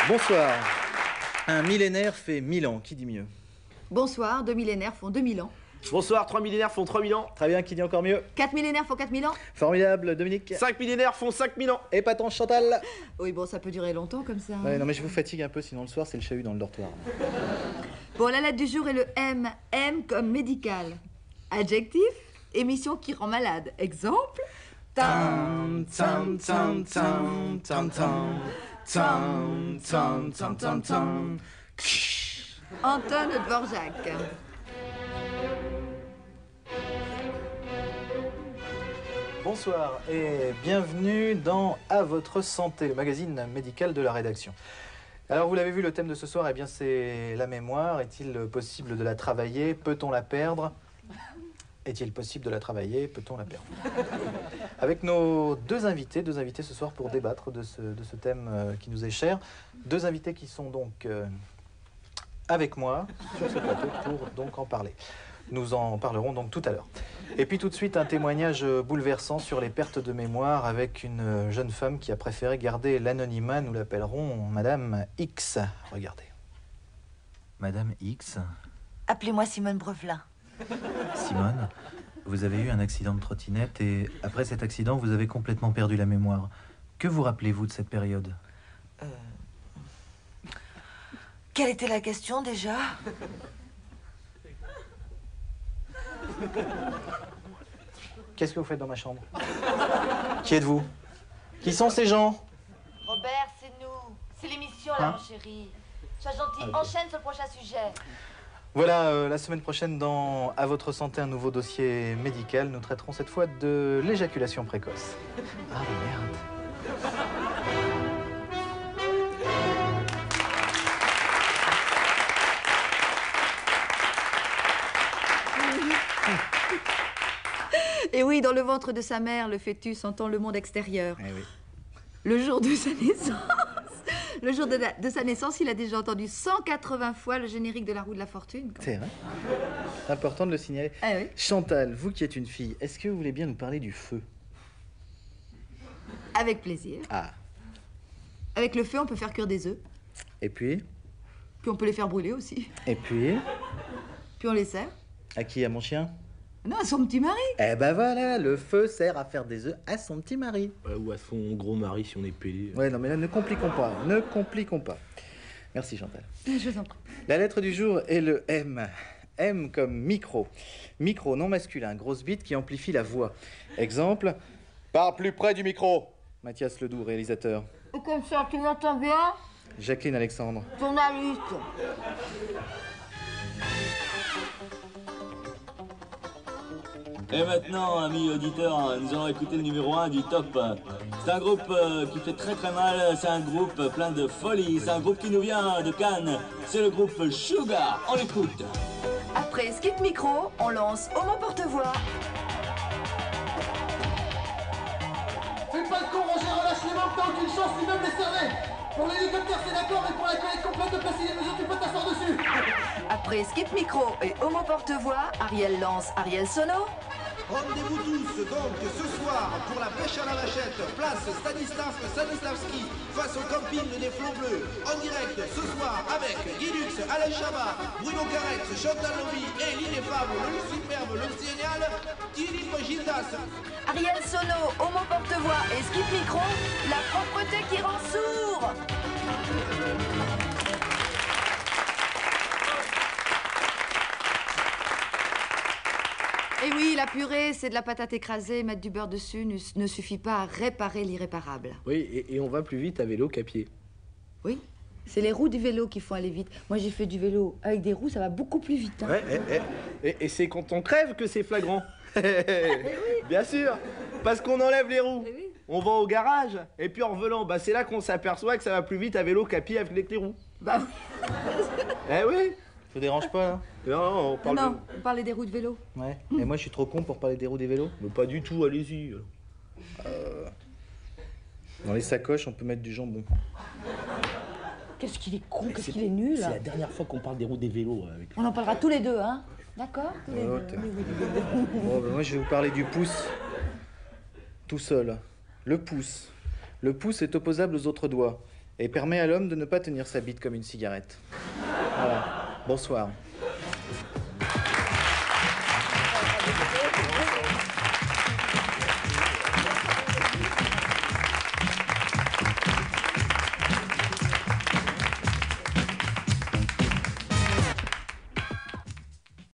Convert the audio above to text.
Bonsoir. Un millénaire fait 1000 ans, qui dit mieux? Bonsoir, 2 millénaires font 2000 ans. Bonsoir, 3 millénaires font 3000 ans. Très bien, qui dit encore mieux? 4 millénaires font 4000 ans. Formidable, Dominique. 5 millénaires font 5000 ans. Épatant, Chantal. Oui, bon, ça peut durer longtemps comme ça. Ouais, non mais je vous fatigue un peu, sinon le soir c'est le chahut dans le dortoir. Bon, la lettre du jour est le M. M comme médical. Adjectif, émission qui rend malade. Exemple, Tam, tam, tam, tam, tam, tam. Tam, tam, tam, tam, tam. Anton Dvorak. Bonsoir et bienvenue dans À votre santé, le magazine médical de la rédaction. Alors vous l'avez vu, le thème de ce soir, eh bien c'est la mémoire. Est-il possible de la travailler? Peut-on la perdre? Est-il possible de la travailler? Peut-on la perdre? Avec nos deux invités ce soir pour débattre de ce thème qui nous est cher. Deux invités qui sont donc avec moi sur ce plateau pour donc en parler. Nous en parlerons donc tout à l'heure. Et puis tout de suite un témoignage bouleversant sur les pertes de mémoire avec une jeune femme qui a préféré garder l'anonymat. Nous l'appellerons Madame X. Regardez. Madame X. Appelez-moi Simone Brevelin. Simone, vous avez eu un accident de trottinette et après cet accident, vous avez complètement perdu la mémoire. Que vous rappelez-vous de cette période? Quelle était la question déjà? Qu'est-ce que vous faites dans ma chambre? Qui êtes-vous? Qui sont ces gens? Robert, c'est nous. C'est l'émission là, mon chéri. Sois gentil, enchaîne sur le prochain sujet. Voilà, la semaine prochaine dans À votre santé, un nouveau dossier médical. Nous traiterons cette fois de l'éjaculation précoce. Ah merde. Et oui, dans le ventre de sa mère, le fœtus entend le monde extérieur. Eh oui. Le jour de sa naissance, il a déjà entendu 180 fois le générique de La Roue de la Fortune. C'est vrai. C'est important de le signaler. Ah oui. Chantal, vous qui êtes une fille, est-ce que vous voulez bien nous parler du feu? Avec plaisir. Ah. Avec le feu, on peut faire cuire des œufs. Et puis? Puis on peut les faire brûler aussi. Et puis? Puis on les sert. À qui? À mon chien? Non, à son petit mari. Eh ben voilà, le feu sert à faire des œufs à son petit mari. Ou à son gros mari si on est pédé. Ouais, non mais là, ne compliquons pas, ne compliquons pas. Merci Chantal. Je vous en prie. La lettre du jour est le M. M comme micro. Micro non masculin, grosse bite qui amplifie la voix. Exemple, parle plus près du micro. Mathias Ledoux, réalisateur. Comme ça, tu m'entends bien? Jacqueline Alexandre. Journaliste. Et maintenant, amis auditeurs, nous allons écouter le numéro 1 du top. C'est un groupe qui fait très très mal, c'est un groupe plein de folie, c'est un groupe qui nous vient de Cannes, c'est le groupe Sugar, on l'écoute. Après Skip Micro, on lance Homo Porte-Voix. Fais pas le con, Roger, relâche les mains, t'as aucune chance, l'immeuble est cerné. Pour l'hélicoptère, c'est d'accord, mais pour la collecte complète de placer les mesures, tu peux t'asseoir dessus. Après Skip Micro et Homo Porte-Voix, Ariel lance Ariel Sono. Rendez-vous tous donc ce soir pour la pêche à la vachette, place Stanislavski, face au camping des Flots Bleus, en direct ce soir avec Guy Lux, Alain Chabat, Bruno Carex, Chantal Lobby et l'ineffable, le superbe, le génial, Philippe Gildas. Ariel Sono, Homo Porte-Voix et Skip Micro, la propreté qui rend sourd. Et oui, la purée, c'est de la patate écrasée. Mettre du beurre dessus ne suffit pas à réparer l'irréparable. Oui, et on va plus vite à vélo qu'à pied. Oui, c'est les roues du vélo qui font aller vite. Moi, j'ai fait du vélo avec des roues, ça va beaucoup plus vite. Hein. Ouais, et c'est quand on crève que c'est flagrant. Bien sûr, parce qu'on enlève les roues. Eh oui. On va au garage, et puis en revenant, bah, c'est là qu'on s'aperçoit que ça va plus vite à vélo qu'à pied avec les roues. Bah oui. Eh oui. Ça vous dérange pas là? Non, on parle Non, on parlait des roues de vélo. Ouais. Et moi je suis trop con pour parler des roues des vélos. Mais pas du tout, allez-y. Dans les sacoches, on peut mettre du jambon. Qu'est-ce qu'il est con, qu'est-ce qu'il est nul. C'est la dernière fois qu'on parle des roues des vélos avec. On en parlera tous les deux, hein. D'accord? Tous les Oh, deux. t'es- Oui, oui, oui, oui. Bon, ben moi je vais vous parler du pouce. Tout seul. Le pouce. Le pouce est opposable aux autres doigts. et permet à l'homme de ne pas tenir sa bite comme une cigarette. Voilà. Bonsoir.